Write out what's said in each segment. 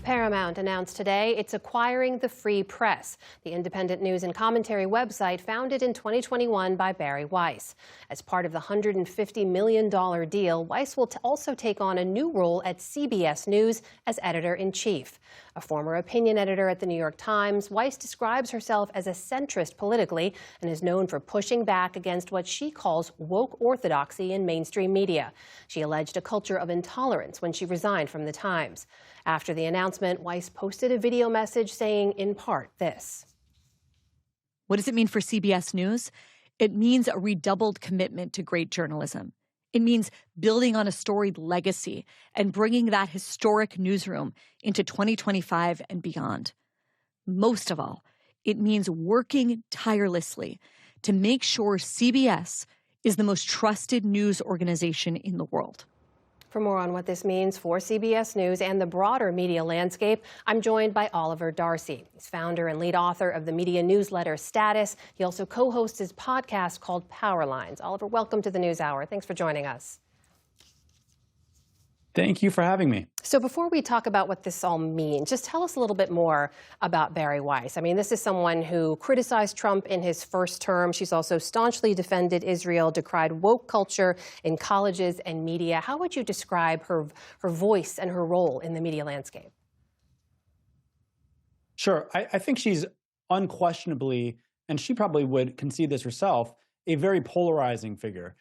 Paramount announced today it's acquiring the Free Press, the independent news and commentary website founded in 2021 by Bari Weiss. As part of the $150 million deal, Weiss will also take on a new role at CBS News as editor-in-chief. A former opinion editor at the New York Times, Weiss describes herself as a centrist politically and is known for pushing back against what she calls woke orthodoxy in mainstream media. She alleged a culture of intolerance when she resigned from the Times. After the announcement, Weiss posted a video message saying, in part, this. What does it mean for CBS News? It means a redoubled commitment to great journalism. It means building on a storied legacy and bringing that historic newsroom into 2025 and beyond. Most of all, it means working tirelessly to make sure CBS is the most trusted news organization in the world. For more on what this means for CBS News and the broader media landscape, I'm joined by Oliver Darcy. He's founder and lead author of the media newsletter Status. He also co-hosts his podcast called Power Lines. Oliver, welcome to the NewsHour. Thanks for joining us. Thank you for having me. So before we talk about what this all means, just tell us a little bit more about Bari Weiss. I mean, this is someone who criticized Trump in his first term. She's also staunchly defended Israel, decried woke culture in colleges and media. How would you describe her voice and her role in the media landscape? Sure. I think she's unquestionably, and she probably would concede this herself, a very polarizing figure.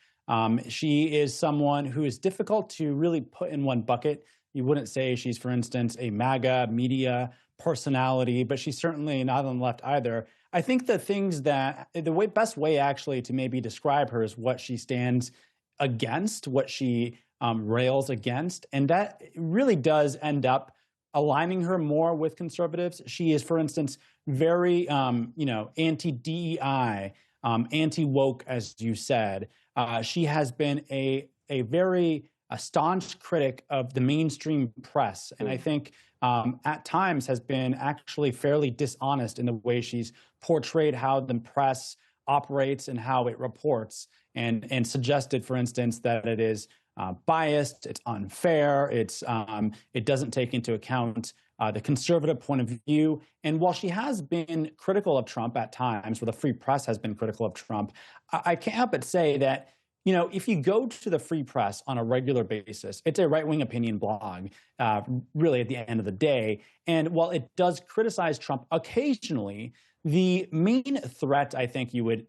She is someone who is difficult to really put in one bucket. You wouldn't say she's, for instance, a MAGA media personality, but she's certainly not on the left either. I think the best way actually to maybe describe her is what she stands against, what she rails against. And that really does end up aligning her more with conservatives. She is, for instance, very, anti-DEI, anti-woke, as you said. She has been a very staunch critic of the mainstream press, and I think at times has been actually fairly dishonest in the way she's portrayed how the press operates and how it reports, and suggested, for instance, that it is biased, it's unfair, it doesn't take into account the conservative point of view. And while she has been critical of Trump at times, or the Free Press has been critical of Trump, I can't help but say that, if you go to the Free Press on a regular basis, it's a right-wing opinion blog, really at the end of the day. And while it does criticize Trump occasionally, the main threat I think you would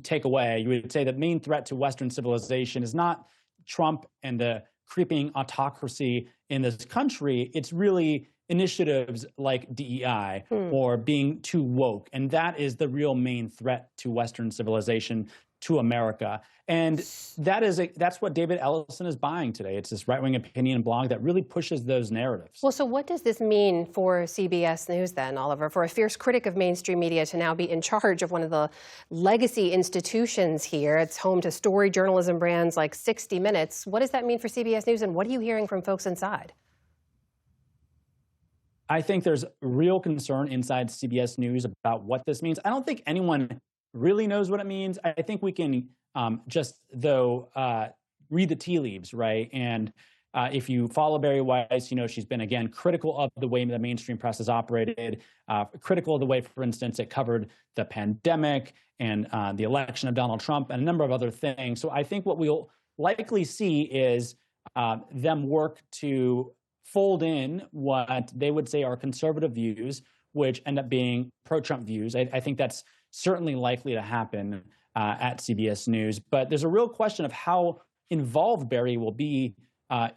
take away, you would say the main threat to Western civilization is not Trump and the creeping autocracy in this country. It's really initiatives like DEI or being too woke. And that is the real main threat to Western civilization, to America. And that's what David Ellison is buying today. It's this right-wing opinion blog that really pushes those narratives. Well, so what does this mean for CBS News then, Oliver, for a fierce critic of mainstream media to now be in charge of one of the legacy institutions here? It's home to story journalism brands like 60 Minutes. What does that mean for CBS News, and what are you hearing from folks inside? I think there's real concern inside CBS News about what this means. I don't think anyone really knows what it means. I think we can read the tea leaves, right? And if you follow Bari Weiss, she's been, again, critical of the way the mainstream press has operated, critical of the way, for instance, it covered the pandemic and the election of Donald Trump and a number of other things. So I think what we'll likely see is them work to fold in what they would say are conservative views, which end up being pro-Trump views. I think that's certainly likely to happen at CBS News. But there's a real question of how involved Bari will be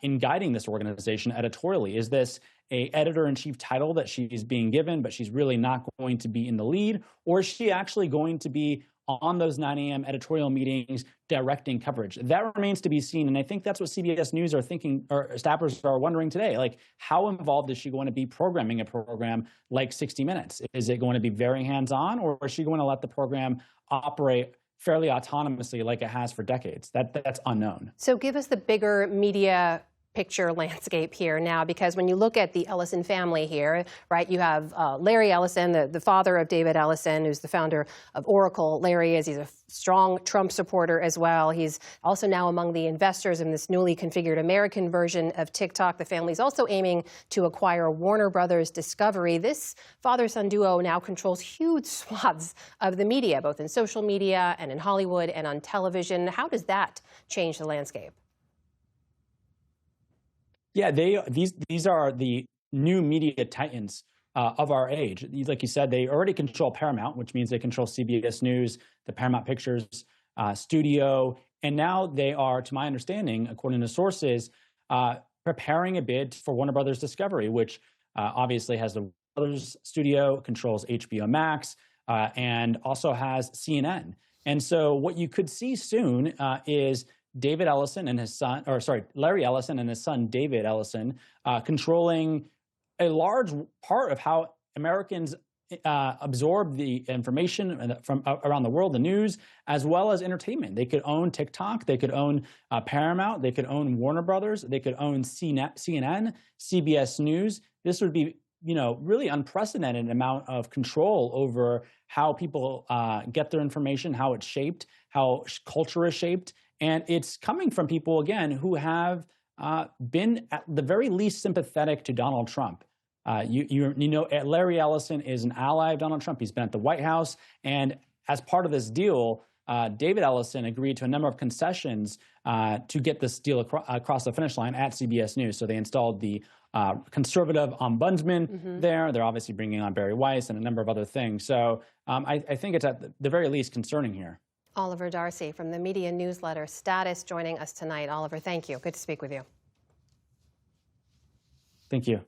in guiding this organization editorially. Is this a editor-in-chief title that she's being given, but she's really not going to be in the lead? Or is she actually going to be on those 9 a.m. editorial meetings directing coverage? That remains to be seen. And I think that's what CBS News are thinking, or staffers are wondering today. Like, how involved is she going to be programming a program like 60 Minutes? Is it going to be very hands-on, or is she going to let the program operate fairly autonomously like it has for decades? That's unknown. So give us the bigger media picture landscape here now, because when you look at the Ellison family here, right, you have Larry Ellison, the father of David Ellison, who's the founder of Oracle. Larry he's a strong Trump supporter as well. He's also now among the investors in this newly configured American version of TikTok. The family's also aiming to acquire Warner Brothers Discovery. This father-son duo now controls huge swaths of the media, both in social media and in Hollywood and on television. How does that change the landscape? Yeah, these are the new media titans of our age. Like you said, they already control Paramount, which means they control CBS News, the Paramount Pictures studio, and now they are, to my understanding, according to sources, preparing a bid for Warner Brothers Discovery, which obviously has the Brothers studio, controls HBO Max, and also has CNN. And so what you could see soon is David Ellison and his son, or sorry, Larry Ellison and his son, David Ellison, controlling a large part of how Americans absorb the information from around the world, the news, as well as entertainment. They could own TikTok, they could own Paramount, they could own Warner Brothers, they could own CNN, CBS News. This would be, really unprecedented amount of control over how people get their information, how it's shaped, how culture is shaped. And it's coming from people, again, who have been at the very least sympathetic to Donald Trump. Larry Ellison is an ally of Donald Trump. He's been at the White House. And as part of this deal, David Ellison agreed to a number of concessions to get this deal across the finish line at CBS News. So they installed the conservative ombudsman there. They're obviously bringing on Bari Weiss and a number of other things. So I think it's at the very least concerning here. Oliver Darcy from the media newsletter Status joining us tonight. Oliver, thank you. Good to speak with you. Thank you.